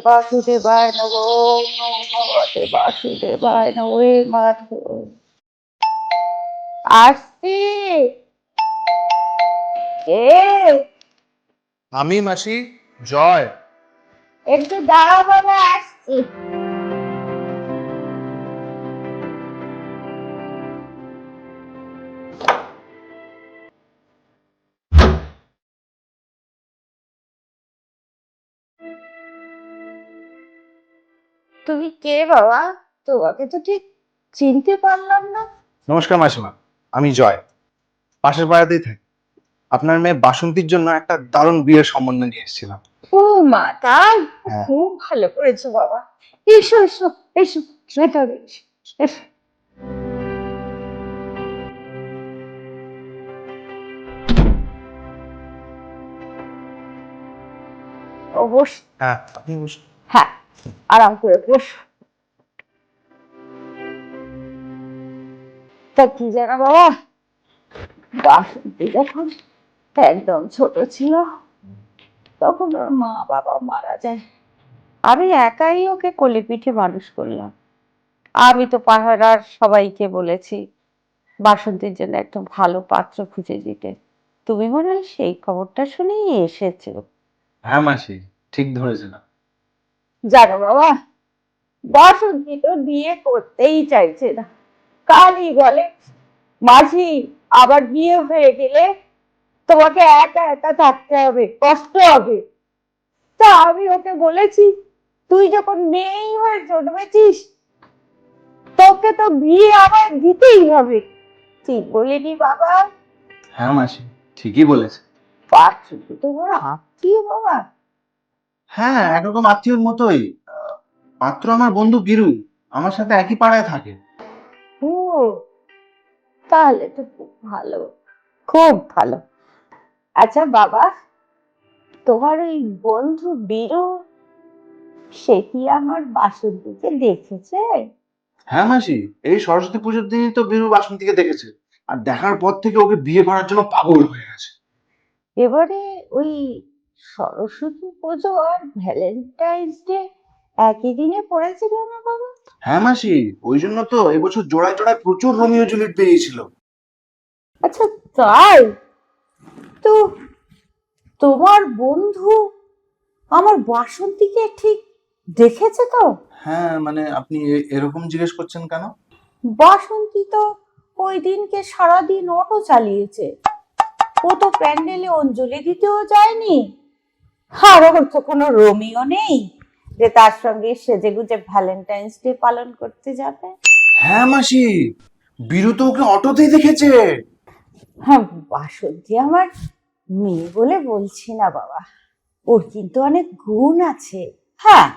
বাসুদেবায় নমো, ওম নমো ভগবতে বাসুদেবায় নমো। এই মাধব আসছি। কে? আমি মাসি, জয়। একটু দাঁড়াও বাবা, আসছি। তুমি কে বাবা? তোমাকে তো ঠিক চিনতে পারলাম না। নমস্কার মাসিমা, আমি জয়, পাশের পাড়াতেই থাকি। আপনার মেয়ে বাসন্তীর জন্য একটা দারুণ বিয়ের সম্বন্ধ নিয়ে এসেছিলাম। ও মা, তাই? হ্যাঁ। খুব ভালো করেছো বাবা। এসো এসো এসো, ভেতরে এসো, এসো। বস। হ্যাঁ, আপনি বসুন। হ্যাঁ, আরাম করে বস। তা কি জানো বাবা, বাসন্তী যখন একদম ছোট ছিল তখন ওর মা বাবা মারা যায়। আমি একাই ওকে কোলে পিঠে মানুষ করলাম। আমি তো পাড়ার সবাইকে বলেছি বাসন্তীর জন্য একটা ভালো পাত্র খুঁজে দিতে। তুমি মনে হয় সেই খবরটা শুনেই এসেছো। হ্যাঁ মাসি, ঠিক ধরেছেন। জানো বাবা, বাসন্তী তো বিয়ে করতেই চাইছে না। কালই বলে, মাঝি আবার বিয়ে হয়ে গেলে তোমাকে একা একা থাকতে হবে, কষ্ট হবে। তা আমি ওকে বলেছি, তুই যখন মেয়েই হয়ে জন্মেছিস তোকে তো বিয়ে আবার দিতেই হবে। ঠিক বলিনি বাবা? হ্যাঁ মাসি, ঠিকই বলেছে। পাত্র তো তোমার আত্মীয় বাবা। হ্যাঁ, একরকম আত্মীয়র মতোই। পাত্র আমার বন্ধু বীরু, আমার সাথে একই পাড়ায় থাকে। ও, তাহলে তো খুব ভালো, খুব ভালো। আচ্ছা বাবা, তোমার ওই বন্ধু বীরু, সে কি আমার বাসন্তীকে দেখেছে? হ্যাঁ মাসি, এই সরস্বতী পুজোর দিনই তো বীরু বাসন্তীকে দেখেছে, আর দেখার পর থেকে ওকে বিয়ে করার জন্য পাগল হয়ে গেছে। এবারে ওই সরস্বতী পুজো আর ভ্যালেন্টাইন্স ডে একই দিনে পড়েছে কেন বাবা? হ্যাঁ মাসি, ওই জন্য তো এবছর জোড়ায় জোড়ায় প্রচুর রোমিও জুলিয়েট বেরিয়েছিল। আচ্ছা, তাই? তো তোমার বন্ধু আমার বাসন্তীকে ঠিক দেখেছে তো? হ্যাঁ, মানে আপনি এরকম জিজ্ঞেস করছেন কেন? বাসন্তী তো ওই দিনকে সারাদিন অটো চালিয়েছে। ও তো প্যান্ডেলে অঞ্জলি দিতেও যায়নি। আর ওর তো কোনো রোমিও নেই যে তার সঙ্গে সেজেগুজে ভ্যালেন্টাইন্স ডে পালন করতে যাবে। হ্যাঁ মাসি, বীরু তো ওকে অটোতেই দেখেছে। হ্যাঁ, বাসন্তী আমার মেয়ে বলে বলছি না বাবা, ওর কিন্তু অনেক গুণ আছে। হ্যাঁ,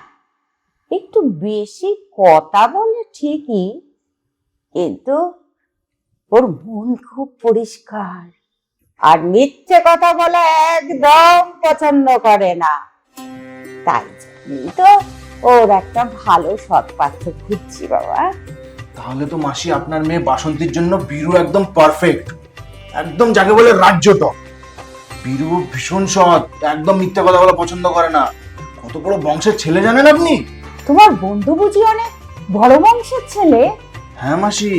একটু বেশি কথা বলে ঠিকই, কিন্তু ওর মন খুব পরিষ্কার, আর মিথ্যে কথা বলা একদম পছন্দ করে না। তাই জন্যই তো ওর একটা ভালো সৎ পাত্র খুঁজছি বাবা। তাহলে তো মাসি আপনার মেয়ে বাসন্তীর জন্য বীরু একদম পারফেক্ট, একদম যাকে বলে রাজ্য টপ। বীরু ভীষণ সৎ, একদম মিথ্যা কথা বলা পছন্দ করে না। কত বড় বংশের ছেলে জানেন আপনি? তোমার বন্ধু বুঝি অনেক বড় বংশের ছেলে? হ্যাঁ মাসি,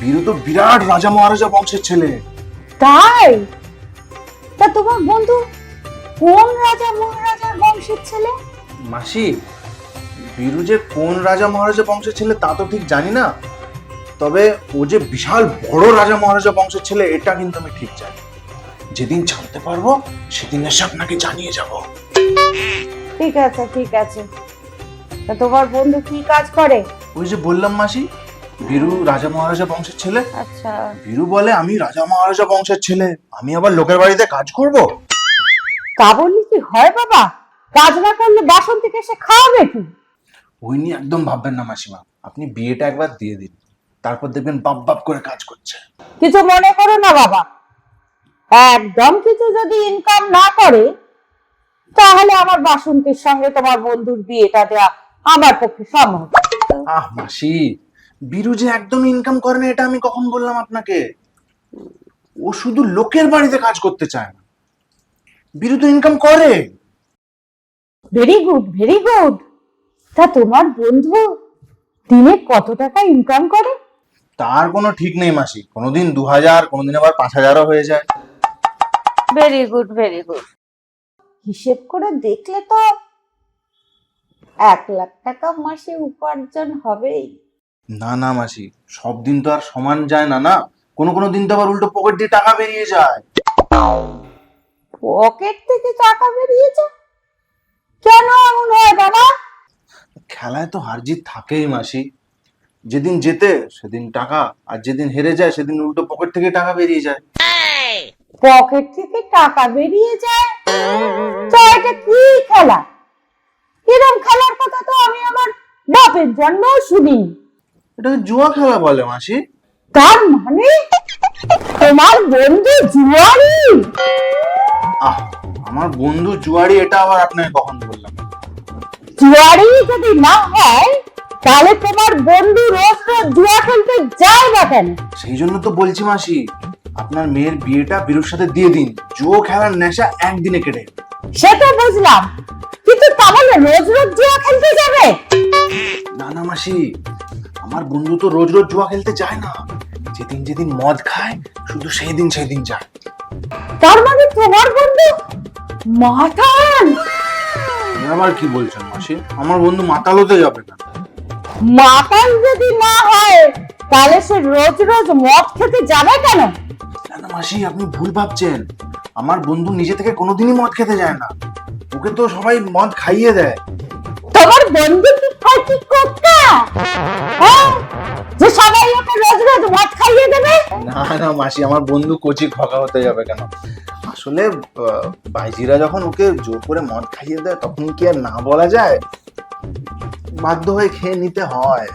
বীরু তো বিরাট রাজা মহারাজা বংশের ছেলে। তাই? তা তোমার বন্ধু কোন রাজা মহারাজার বংশের ছেলে? মাসি, বীরু যে কোন রাজা মহারাজা বংশের ছেলে তা তো ঠিক জানি না, তবে ও যে বিশাল বড় রাজা মহারাজা বংশের ছেলে এটা কিন্তু আমি ঠিক জানি। যেদিন জানতে পারবো সেদিন এসে আপনাকে জানিয়ে যাব। ঠিক আছে ঠিক আছে। তা তোমার বন্ধু কি কাজ করে? ওই যে বললাম মাসি, বীরু রাজা মহারাজা বংশের ছেলে। আচ্ছা, বীরু বলে আমি রাজা মহারাজা বংশের ছেলে, আমি আবার লোকের বাড়িতে কাজ করব। তা বললি কি হয় বাবা? কাজ না করলে বাসন্তীকে সে খাওয়াবে কি? ওই নিয়ে একদম ভাববেন না মাসিমা, আপনি বিয়েটা একবার দিয়ে দিন, তারপর দেখবেন বাপ বাপ করে কাজ করছে। কিছু মনে করো না বাবা, একদম কিছু যদি ইনকাম না করে তাহলে আমার বাসন্তীর সঙ্গে তোমার বন্ধুর বিয়েটা দেওয়া আমার পক্ষে সম্ভব। আহ মাসি, বীরু যে একদম ইনকাম করে না এটা আমি কখন বললাম আপনাকে? ও শুধু লোকের বাড়িতে কাজ করতে চায় না, বীরু তো ইনকাম করে। Very good, very good. তা তোমার বন্ধু দিনে কত টাকা ইনকাম করে? তার কোনো ঠিক নেই মাসি, কোনোদিন 2000, কোনোদিন আবার 5000ও হয়ে যায়। Very good, very good. হিসেব করে দেখলে তো 1 লাখ টাকা মাসে উপার্জন হবেই। না না মাসি, সব দিন তো আর সমান যায় না, না। কোনো কোনো দিন তো আবার উল্টো পকেট দিয়ে টাকা বেরিয়ে যায়। পকেট থেকে টাকা বেরিয়েছে? কেন এমন হয় বাবা? খেলায় তো হার জিত থাকেই মাসি। যেদিন জেতে সেদিন টাকা, আর যেদিন হেরে যায় সেদিন উল্টো পকেট থেকে টাকা বেরিয়ে যায়। পকেট থেকে টাকা বেরিয়ে যায়? তো এটা কি খেলা? এরকম খেলার কথা তো আমি আমার বাপের জন্মেও শুনিনি। এটাকে জুয়া খেলা বলে মাসি। তার মানে তোমার বন্ধু জুয়ারি? আহ, আমার বন্ধু জুয়ারি এটা আবার আপনাকে কখন বললাম? জুয়ারি যদি না হয় তাহলে তোমার বন্ধু রোজ রোজ জুয়া খেলতে যায় না কেন? সেই জন্য তো বলছি মাসি, আপনার মেয়ের বিয়েটা বীরুর সাথে দিয়ে দিন, জুয়ো খেলার নেশা একদিনে কেটে যাবে। সে তো বুঝলাম, কিন্তু তাহলে রোজ রোজ জুয়া খেলতে যাবে? না না মাসি, আমার বন্ধু তো রোজ রোজ জুয়া খেলতে যায় না। যেদিন যেদিন মদ খায় শুধু সেই দিন যায়। তার মানে তোমার বন্ধু মাতাল? আবার কি বলছেন মাসি? আমার বন্ধু মাতাল হতে যাবে না। মাতাল যদি না হয় তাহলে সে রোজ রোজ মদ খেতে যাবে কেন? না না মাসি, আপনি ভুল ভাবছেন। আমার বন্ধু নিজে থেকে কোনোদিনই মদ খেতে যায় না, ওকে তো সবাই মদ খাইয়ে দেয়। তোমার বন্ধু কি ফাঁকি কোক্কা? হ্যাঁ, যে সবাই ওকে রোজ রোজ মদ খাইয়ে দেবে? না না মাসি, আমার বন্ধু কচি খোকা হতে যাবে কেন? আসলে বাইজিরা যখন ওকে জোর করে মদ খাইয়ে দেয় তখন কি আর না বলা যায়? বাধ্য হয়ে খেয়ে নিতে হয়।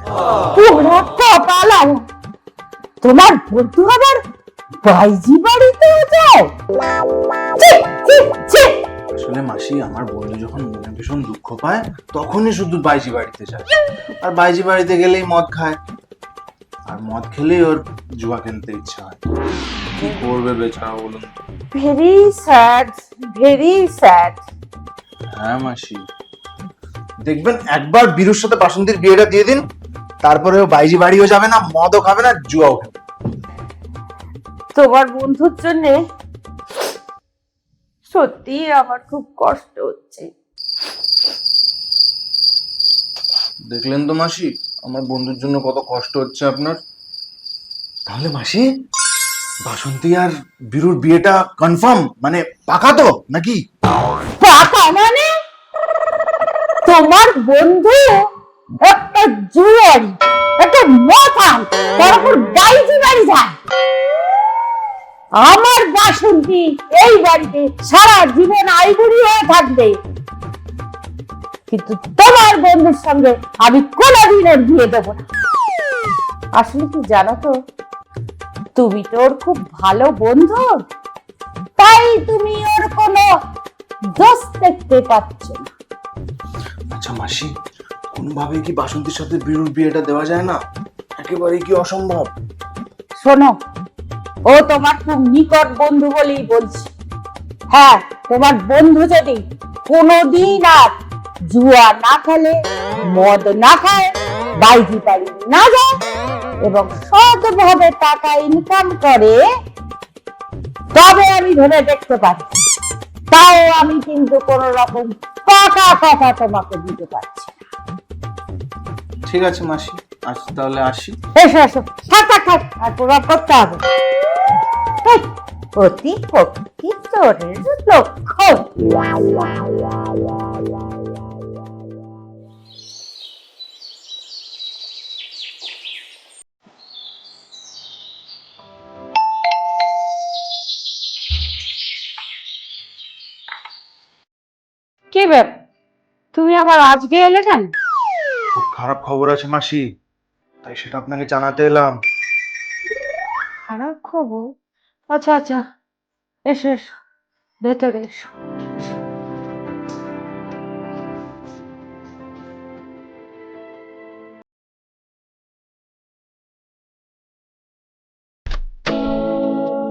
পুরো কপাল আমার। তোমার বন্ধু আবার বাইজি বাড়িতেও যায়? ছি, ছি, ছি। আসলে মাসি, আমার বন্ধু যখন মনে ভীষণ দুঃখ পায় তখনই শুধু বাইজি বাড়িতে যায়, আর বাইজি বাড়িতে গেলেই মদ খায়, আর মদ খেলেই ওর জুয়া খেলতে ইচ্ছা হয়। কি করবে বেচারা বলুন? Very sad, very sad. হ্যাঁ মাসি, দেখবেন একবার বীরুর সাথে বাসন্তীর বিয়েটা দিয়ে দিন, তারপরে ও বাইজি বাড়িও যাবে না, মদও খাবে না, জুয়াও খাবে। তোমার বন্ধুর জন্য সত্যি আমার খুব কষ্ট হচ্ছে। দেখলেন তো মাসি, আমার বন্ধুর জন্য কত কষ্ট হচ্ছে আপনার। তাহলে মাসি, বাসন্তী আর বীরুর বিয়েটা কনফার্ম, মানে পাকা তো নাকি? পাকা মানে? তোমার বন্ধু একটা জুয়ারি, একটা মাতাল, তারপর বাইজি বাড়ি যায়। আমার বাসন্তী এই বাড়িতে সারা জীবন আইবুড়ি হয়ে থাকবে, কিন্তু তোমার বন্ধুর সঙ্গে আমি কোনোদিন ওর বিয়ে দেবো না। আসলে কি জানো তো, তুমি তো ওর খুব ভালো বন্ধু, তাই তুমি ওর কোনো দোষ দেখতে পাচ্ছ না। আচ্ছা মাসি, কোনোভাবে কি বাসন্তীর সাথে বীরুর বিয়েটা দেওয়া যায় না? একেবারেই কি অসম্ভব? শোনো, ও তোমার খুব নিকট বন্ধু বলেই বলছি। হ্যাঁ, তোমার বন্ধু যদি কোনোদিন আর জুয়া না খেলে, মদ না খায়, বাইজি বাড়ি না যায় এবং সৎভাবে টাকা ইনকাম করে, তবে আমি ধরে দেখতে পারি। তাও আমি কিন্তু কোন রকম পাকা কথা তোমাকে দিতে পারছি না। ঠিক আছে মাসি, আজ তাহলে আসি। এসো এসো, থাক থাক থাক, আর প্রভাব করতে হবে। হেই, অতি ভক্তি চোরের লক্ষণ। কি ব্যাপার, তুমি আবার আজকে এলে কেন? খুব খারাপ খবর আছে মাসি, তাই সেটা আপনাকে জানাতে এলাম। খারাপ খবর? আচ্ছা আচ্ছা, এসো এসো, ভেতরে এসো।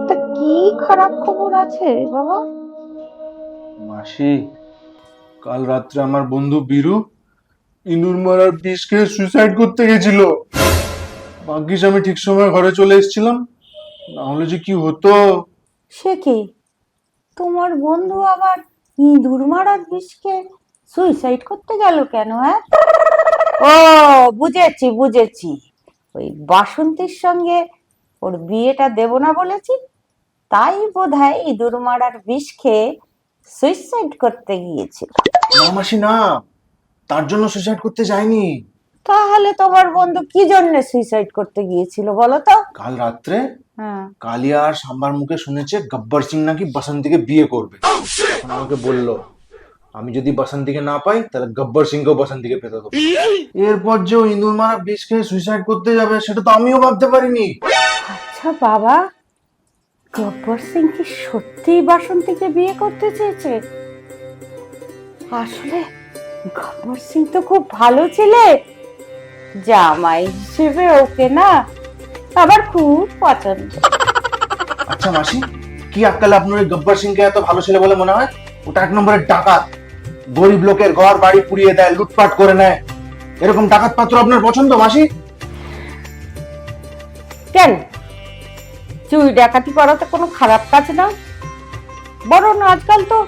তা কি খারাপ খবর আছে বাবা? মাসি, কাল রাত্রে আমার বন্ধু বীরু ইঁদুর মারার বিষ খেয়ে সুইসাইড করতে গেছিল। ভাগ্যিস আমি ঠিক সময় ঘরে চলে এসেছিলাম, না হলে যে কি হতো। সে কি, তোমার বন্ধু আবার ইঁদুর মারার বিষকে সুইসাইড করতে গেল কেন? হ্যাঁ, ও বুঝেছি বুঝেছি, ওই বাসন্তীর সঙ্গে ওর বিয়েটা দেব না বলেছি, তাই বোধহয় ইঁদুর মারার বিষ খেয়ে সুইসাইড করতে গিয়েছিল। না মাসি না, তার জন্য সুইসাইড করতে যায়নি। তাহলে তোমার বন্ধু কি জন্য সুইসাইড করতে গিয়েছিল বলো তো? কাল রাত্রে হ্যাঁ, কালিয়া আর সাম্বার মুখে শুনেছে গব্বর সিং নাকি বাসন্তীকে বিয়ে করবে। তখন আমাকে বলল আমি যদি বাসন্তীকে না পাই তাহলে গব্বর সিংকেও বাসন্তীকে পেতে দেবো। এরপর যে ও ইঁদুর মারা বিষ খেয়ে সুইসাইড করতে যাবে সেটা তো আমিও ভাবতে পারিনি। আচ্ছা বাবা, গব্বর সিং কি সত্যিই বাসন্তীকে বিয়ে করতে চেয়েছে? আসলে গব্বর সিং তো খুব ভালো ছেলে, জামাই হিসেবে ওকে না আবার খুব পছন্দ। আচ্ছা মাসি, কি আক্কালে আপনার ওই গব্বর সিংকে এত ভালো ছেলে বলে মনে হয়? ওটা এক নম্বরের ডাকাত, গরিব লোকের ঘর বাড়ি পুড়িয়ে দেয়, লুটপাট করে নেয়। এরকম ডাকাত পাত্র আপনার পছন্দ মাসি? কেন, চুরি ডাকাতি করা তো কোনো খারাপ কাজ না, বরং আজকাল তো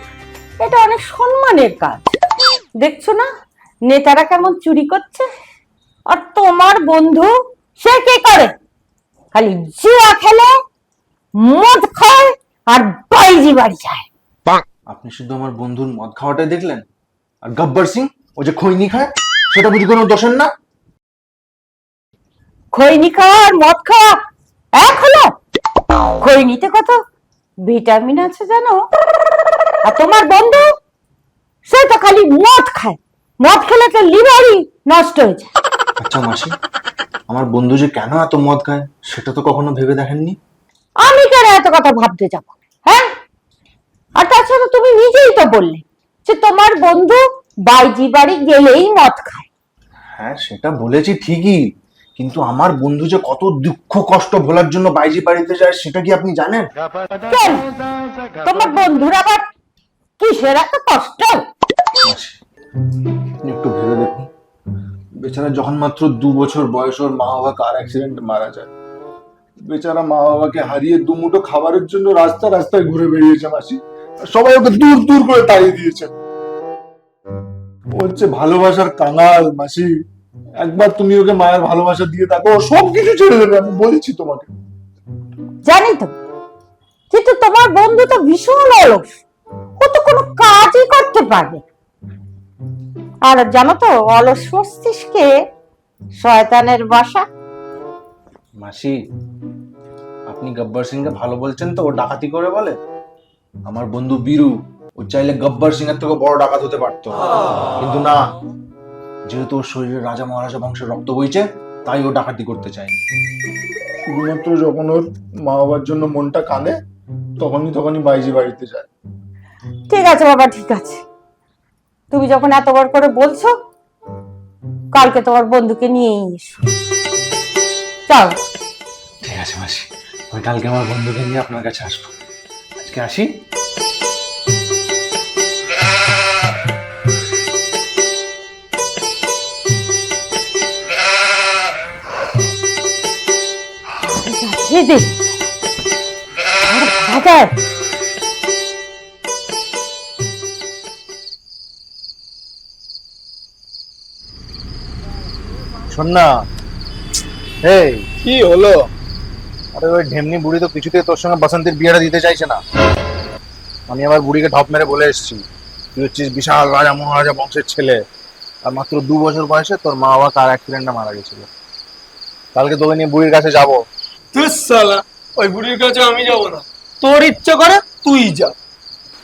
এটা অনেক সম্মানের কাজ। দেখছো না নেতারা কেমন চুরি করছে? আর তোমার বন্ধু সে কি করে? খালি জুয়া খেলে, মদ খায় আর বাইজি বাড়ি যায়। আপনি শুধু আমার বন্ধুর মদ খাওয়াটাই দেখলেন, আর গব্বর সিং ও যে খৈনি খায় সেটা বুঝি কোনো দোষের না? খৈনি খাওয়া আর মদ খাওয়া এক হলো? খৈনিতে কত ভিটামিন আছে জানো? আর তোমার বন্ধু সে তো খালি মদ খায়, মদ খেলে তো লিভারই নষ্ট হয়ে যায়। আচ্ছা মাসি, আমার বন্ধু যে কেন এত মদ খায় সেটা তো কখনো ভেবে দেখেননি? আমি কেন এত কথা ভাবতে যাব? হ্যাঁ, আর তাছাড়া তুমি নিজেই তো বললে যে তোমার বন্ধু বাইজি বাড়ি গেলেই মদ খায়। হ্যাঁ সেটা বলেছি ঠিকই, কিন্তু আমার বন্ধু যে কত দুঃখ কষ্ট ভোলার জন্য বাইজি বাড়িতে যায় সেটা কি আপনি জানেন? কেন, তোমার বন্ধুর আবার কিসের এত কষ্ট? মাসি, আপনি একটু ভেবে দেখুন, বেচারা যখন মাত্র 2 বছর বয়স ওর মা বাবা কার অ্যাক্সিডেন্টে মারা যায়। বেচারা মা বাবাকে হারিয়ে দুমুঠো খাবারের জন্য রাস্তা রাস্তায় ঘুরে বেরিয়েছে মাসি, আর সবাই ওকে দূর দূর করে তাড়িয়ে দিয়েছে। ও হচ্ছে ভালোবাসার কাঙাল মাসি, একবার তুমি ওকে মায়ের ভালোবাসা দিয়ে থাকো ও সবকিছু ছেড়ে দেবে, আমি বলছি তোমাকে। জানি তো, কিন্তু তোমার বন্ধু তো ভীষণ অলস, ও তো কোনো কাজই করতে পারবে না। আর জানো তো, অলস মস্তিষ্কে শয়তানের বাসা। মাসি, আপনি গব্বর সিংকে ভালো বলছেন তো ও ডাকাতি করে বলে? আমার বন্ধু বীরু ও চাইলে গব্বর সিং এর থেকে বড় ডাকাত হতে পারতো, কিন্তু না, যেহেতু ওর শরীরে রাজা মহারাজা বংশের রক্ত বইছে তাই ও ডাকাতি করতে চায়নি। শুধুমাত্র যখন ওর মা বাবার জন্য মনটা কাঁদে তখনই বাইজি বাড়িতে যায়। ঠিক আছে বাবা, ঠিক আছে, তুমি যখন এতবার করে বলছো, কালকে তোমার বন্ধুকে নিয়েই এসো। চল। ঠিক আছে মাসি, আমি কালকে আমার বন্ধুকে নিয়ে আপনার কাছে আসবো। আজকে আসি। দিদি বাজার শোন না, এই কি হলো? আরে ওই ঢেমনি বুড়ি তো কিছুতেই তোর সঙ্গে বসন্তের বিয়েটা দিতে চাইছে না। আমি আবার বুড়িকে ঢপ মেরে বলে এসেছি তুই হচ্ছিস বিশাল রাজা মহারাজা বংশের ছেলে, আর মাত্র 2 বছর বয়সে তোর মা বাবা কার অ্যাক্সিডেন্টে মারা গেছিল। কালকে তোকে নিয়ে বুড়ির কাছে যাবো। তুই শালা, ওই বুড়ির কাছে আমি যাব না, তোর ইচ্ছে করে তুই যা।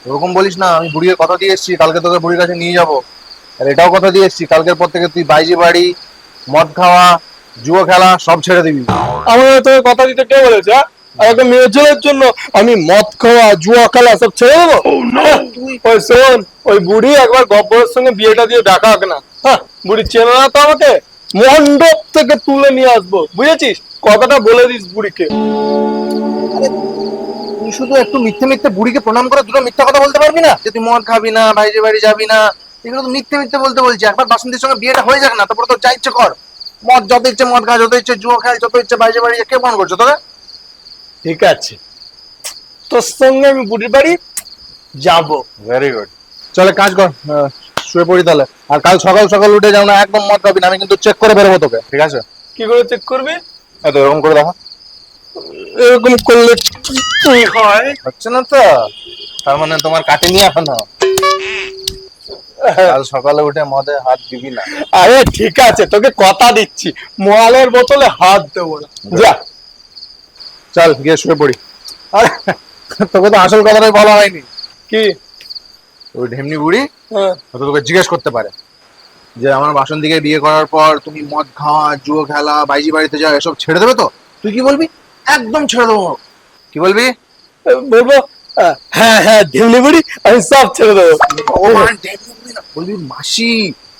ওরকম বলিস না, আমি বুড়িকে কথা দিয়ে এসেছি কালকে তোকে বুড়ির কাছে নিয়ে যাবো। আর এটাও কথা দিয়ে এসেছি কালকের পর থেকে তুই বাইজি বাড়ি, মদ খাওয়া, জুয়ো খেলা সব ছেড়ে দিবি। আমার তোকে কথা দিতে কে বলেছে? আর একটা মেয়ের ছেলের জন্য আমি মদ খাওয়া জুয়া খেলা সব ছেড়ে দেবো? ওই শোন, ওই বুড়ি একবার গব্বরের সঙ্গে বিয়েটা দিয়ে দেখাক না। হ্যাঁ, বুড়ি চেনে না তো আমাকে, মণ্ডপ থেকে তুলে নিয়ে আসবো, বুঝেছিস? কথাটা বলে দিস বুড়িকে। তুই শুধু একটু মিথ্যে মিথ্যে বুড়িকে প্রণাম করে দুটো মিথ্যা কথা বলতে পারবি না যে তুই মদ খাবি না, বাইজি বাড়ি যাবি না, এগুলো তো মিথ্যে মিথ্যে বলতে বলছি। একবার বাসন্তীর সঙ্গে বিয়েটা হয়ে যাক না, তারপরে তো যা ইচ্ছে কর। মদ যত ইচ্ছে মদ খা, যত ইচ্ছে জুয়া খেল, যত ইচ্ছে বাইরে বাড়ি কে ফোন করছো তোকে? ঠিক আছে, তোর সঙ্গে আমি বুড়ির বাড়ি যাবো। Very good. চলে কাজ কর, শুয়ে পড়ি তাহলে। আর কাল সকাল সকাল উঠে যাও না, একদম মদ খাবি না, আমি কিন্তু চেক করে বেরোবো তোকে, ঠিক আছে? কি করে চেক করবি? এত এরকম করে দেখা এরকম করলে কি হয়? হচ্ছে না তো, তার মানে তোমার কাটেনি এখনো। কাল সকালে উঠে মদে হাত দিবি না। আরে ঠিক আছে, তোকে কথা দিচ্ছি, ময়ালের বোতলে হাত দেবো না। যা। চল গিয়ে শুয়ে পড়ি। আরে তোকে তো আসল কথাটাই বলা হয়নি। কি? ওই ঢেমনি বুড়ি হ্যাঁ। হয়তো তোকে জিজ্ঞেস করতে পারে যে আমার বাসন্তীকে বিয়ে করার পর তুমি মদ খাওয়া, জুয়ো খেলা, বাইজি বাড়িতে যাও, এসব ছেড়ে দেবে তো? তুই কি বলবি? একদম ছেড়ে দেবো। কি বলবি? বলবো হ্যাঁ হ্যাঁ ঢেমনি বুড়ি, আমি সব ছেড়ে দেবো। ভগবান, ঢেমনি বুড়ি না, বলবি মাসি,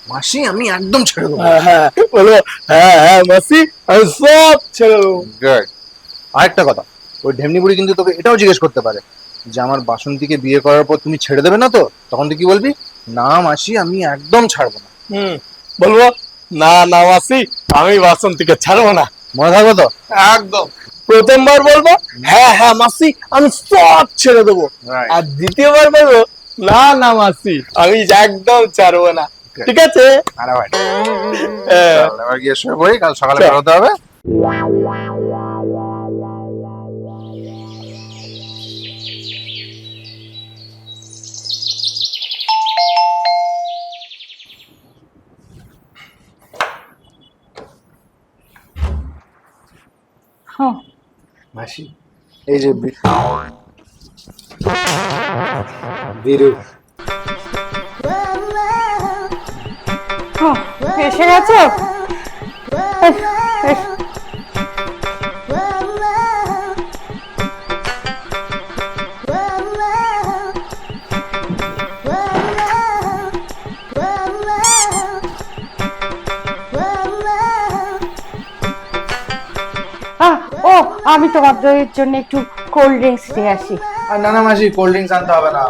মাসি আমি একদম ছেড়ে দেবো। হ্যাঁ হ্যাঁ বলবো হ্যাঁ হ্যাঁ মাসি, আমি সব ছেড়ে দেবো। গুড। আরেকটা কথা, ওই ঢেমনি বুড়ি কিন্তু তোকে এটাও জিজ্ঞেস করতে পারে যে আমার বাসন্তীকে বিয়ে করার পর তুমি ছেড়ে দেবে না তো? তখন তুই কি বলবি? না মাসি, আমি একদম ছাড়বো না। বলবো না না মাসি, আমি বাসন্তীকে ছাড়বো না। মনে থাকবে তো? একদম। প্রথমবার বলবো হ্যাঁ হ্যাঁ মাসি, আমি সব ছেড়ে দেবো। Right. আর দ্বিতীয়বার বলবো না না মাসি, আমি একদম ছাড়বো না। ঠিক আছে? আরে ভাই, হ্যাঁ। চল, এবার গিয়ে শুয়ে পড়ি, কাল সকালে চল। বেরোতে হবে। হ্যাঁ, মাসি, এই যে বীরু। হ্যাঁ, এসে গেছো? S, S. ও, আমি তোমাদের জন্য একটু কোল্ড ড্রিঙ্কস নিয়ে আসি। আর না না মাসি, কোল্ড ড্রিঙ্কস আনতে হবে না।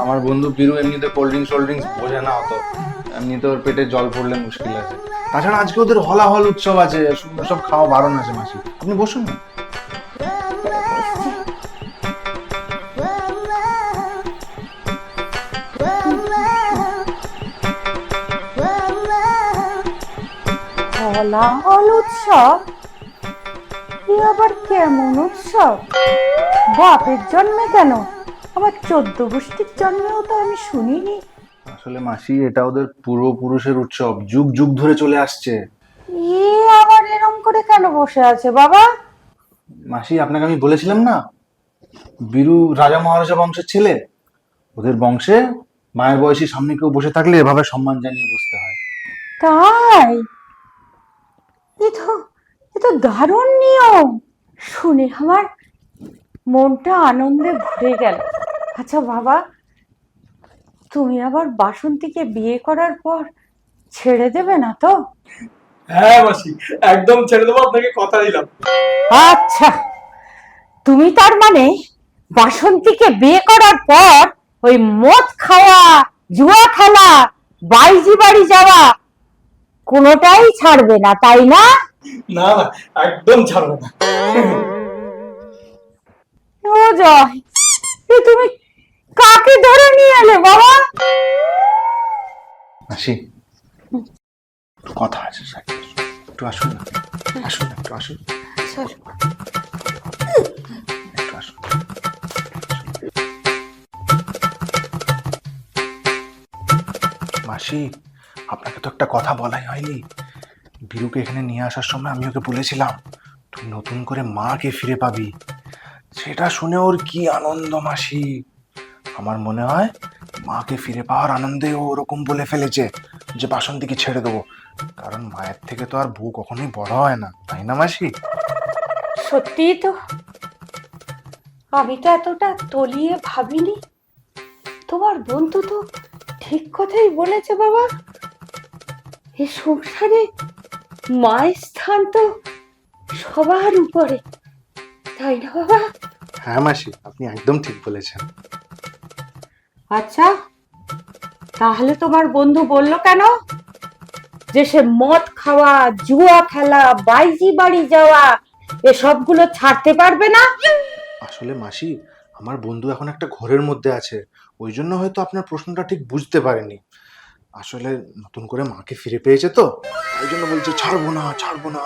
আমার বন্ধু বীরু এমনিতে কোল্ড ড্রিঙ্কস বোঝে না অত, এমনিতে ওর পেটে জল পড়লে মুশকিল আছে। তাছাড়া আজকে ওদের হলাহল উৎসব আছে, সব খাওয়া বারণ আছে মাসি, আপনি বসুন না। হলাহল উৎসব? এ আবার কেমন উৎসব? বাপের জন্মে কেন, আমার 14 গোষ্ঠীর জন্মেও তো আমি শুনিনি। আসলে মাসি, এটা ওদের পূর্বপুরুষের উৎসব, যুগ যুগ ধরে চলে আসছে। এ আবার এরম করে কেন বসে আছে বাবা? মাসি, আপনাকে আমি বলেছিলাম না, বীরু রাজা মহারাজা বংশের ছেলে। ওদের বংশে মায়ের বয়সী সামনে কেউ বসে থাকলে এভাবে সম্মান জানিয়ে বসতে হয়। তাই? এ তো দারুণ নিয়ম, শুনে আমার মনটা আনন্দে ভরে গেল। আচ্ছা বাবা, তুমি আবার বাসন্তীকে বিয়ে করার পর ছেড়ে দেবে না তো? হ্যাঁ মাসি, একদম ছেড়ে দেবো, আপনাকে কথা দিলাম। আচ্ছা, তুমি তার মানে বাসন্তীকে বিয়ে করার পর ওই মদ খাওয়া, জুয়া খেলা, বাইজি বাড়ি যাওয়া কোনোটাই ছাড়বে না, তাই না? না না, একদম ছাড়বো না। ও জয়, এ তুমি কাকে ধরে নিয়ে এলে বাবা? মাসি, একটু কথা আছে, একটু আসুন না, আসুন না, একটু আসুন, একটু আসুন। মাসি, আপনাকে তো একটা কথা বলাই হয়নি। বীরুকে এখানে নিয়ে আসার সময় আমি ওকে বলেছিলাম তুই নতুন করে মাকে ফিরে পাবি। সেটা শুনে ওর কি আনন্দ মাসি। আমার মনে হয় মাকে ফিরে পাওয়ার আনন্দে ও ওরকম বলে ফেলেছে যে বাসন্তীকে ছেড়ে দেবো। কারণ মায়ের থেকে তো আর বউ কখনোই বড় হয় না, তাই না মাসি? সত্যিই তো, আমি তো এতটা তলিয়ে ভাবিনি। তোমার বন্ধু তো ঠিক কথাই বলেছে বাবা, এ সংসারে মায়ের স্থান তো সবার উপরে, তাই না বাবা? হ্যাঁ মাসি, আপনি একদম ঠিক বলেছেন। আচ্ছা, তাহলে তোমার বন্ধু বলল কেন যে সে মদ খাওয়া, জুয়া খেলা, বাইজি বাড়ি যাওয়া এসবগুলো ছাড়তে পারবে না? আসলে মাসি, আমার বন্ধু এখন একটা ঘোরের মধ্যে আছে, ওই জন্য হয়তো আপনার প্রশ্নটা ঠিক বুঝতে পারেনি। আসলে নতুন করে মাকে ফিরে পেয়েছে তো, ওই জন্য বলছে ছাড়বো না ছাড়বো না,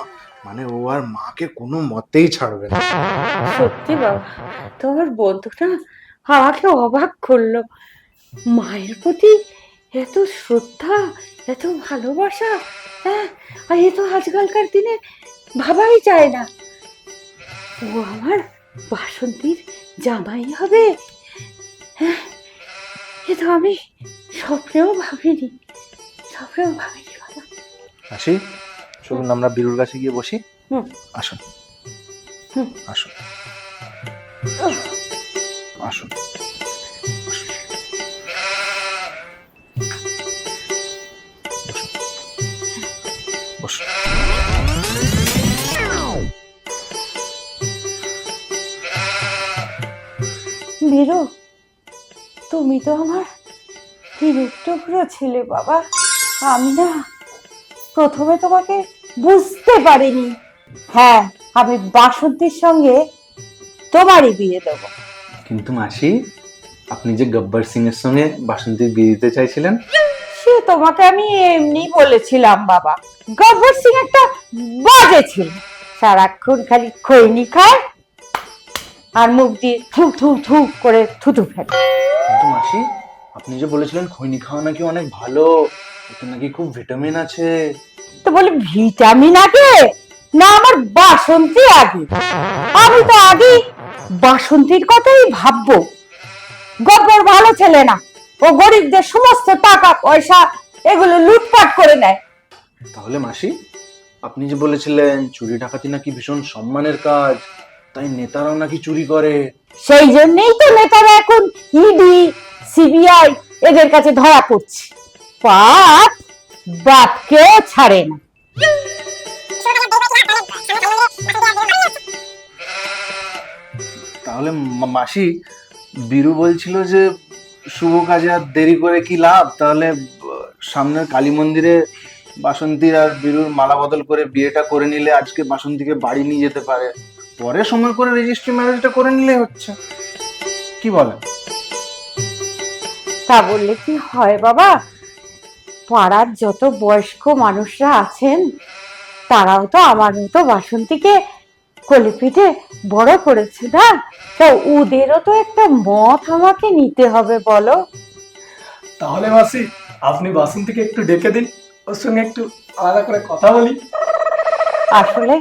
মানে ও আর মাকে কোনো মতেই ছাড়বে না। সত্যি বাবা, তোমার বন্ধুটা আমাকে অবাক করলো। মায়ের প্রতি এত শ্রদ্ধা, এত ভালোবাসা, হ্যাঁ, আর এ তো আজকালকার দিনে ভাবাই যায় না। ও আমার বাসন্তীর জামাই হবে, হ্যাঁ, এ তো আমি স্বপ্নেও ভাবিনি, স্বপ্নেও ভাবিনি বাবা। মাসি চলুন আমরা বীরুর কাছে গিয়ে বসি। হুম। আসুন হুম। আসুন উহ, আসুন। বসুন। বীরু, তুমি তো আমার হিরোর টুকরো ছিলে বাবা। আমি না প্রথমে তোমাকে বুঝতে পারিনি। হ্যাঁ, আমি বাসন্তীর সঙ্গে তোমারই বিয়ে দেবো। কিন্তু মাসি, আপনি যে গব্বর সিং এর সঙ্গে বাসন্তীর বিয়ে দিতে চাইছিলেন, সে তোমাকে আমি এমনি বলেছিলাম বাবা। গব্বর সিং একটা বাজে ছিল, সারাক্ষণ খালি খৈনি খায় আর মুখ দিয়ে থু থু থু করে থুতু ফেলে। কিন্তু মাসি, আপনি যে বলেছিলেন খৈনি খাওয়া নাকি অনেক ভালো, এতে নাকি খুব ভিটামিন আছে। তো বলে ভিটামিন আগে না আমার বাসন্তী আগে? আমি তো আগে বাসন্তীর কথাই ভাববো। গব্বর ভালো ছেলে না, ও গরিবদের সমস্ত টাকা পয়সা এগুলো লুটপাট করে নেয়। তাহলে মাসি, আপনি যে বলেছিলেন চুরি ডাকাতি নাকি ভীষণ সম্মানের কাজ, তাই নেতারাও নাকি চুরি করে। সেই জন্যই তো নেতারা এখন ইডি, সিবিআই এদের কাছে ধরা পড়ছে। পাপ বাপকেও ছাড়ে না। তাহলে মাসি, বীরু বলছিল যে শুভ কাজে আর দেরি করে কি লাভ, তাহলে সামনের কালী মন্দিরে বাসন্তীর আর বীরুর মালা বদল করে বিয়েটা করে নিলে আজকে বাসন্তীকে বাড়ি নিয়ে যেতে পারে, পরে সময় করে রেজিস্ট্রি ম্যারেজটা করে নিলে হচ্ছে, কি বলেন? তা বললে কি হয় বাবা? পাড়ার যত বয়স্ক মানুষরা আছেন তারাও তো আমার মতো বাসন্তীকে কোলে বড় করেছে না, তো ওদেরও তো একটা মত আমাকে নিতে হবে বলো। তাহলে মাসি, আপনি বাসন্তীকে একটু ডেকে দিন, ওর সঙ্গে একটু আলাদা করে কথা বলি। আসলে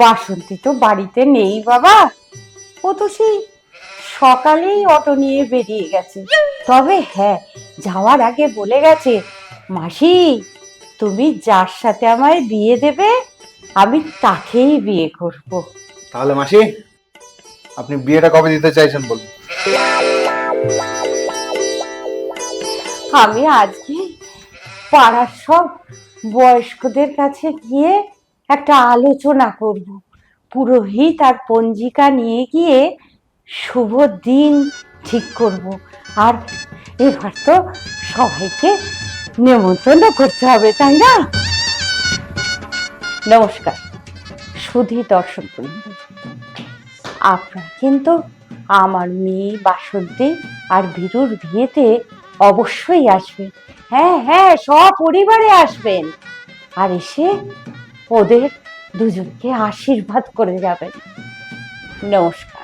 বাসন্তী তো বাড়িতে নেই বাবা, ও তো সেই সকালেই অটো নিয়ে বেরিয়ে গেছে। তবে হ্যাঁ, যাওয়ার আগে বলে গেছে, মাসি তুমি যার সাথে আমায় বিয়ে দেবে আমি তাকেই বিয়ে করব। তাহলে মাসি, আপনি বিয়েটা কবে দিতে চাইছেন বলুন? আমি আজকে পাড়ার সব বয়স্কদের কাছে গিয়ে একটা আলোচনা করব, পুরোহিত আর পঞ্জিকা নিয়ে গিয়ে শুভ দিন ঠিক করব। আর এবার তো সবাইকে নেমন্তন্ন করতে হবে, তাই না? নমস্কার সুধী দর্শক বৃন্দ, আপনারা কিন্তু আমার মেয়ে বাসন্তী আর বীরুর বিয়েতে অবশ্যই আসবেন। হ্যাঁ হ্যাঁ, সপরিবারে আসবেন আর এসে ওদের দুজনকে আশীর্বাদ করে যাবেন। নমস্কার।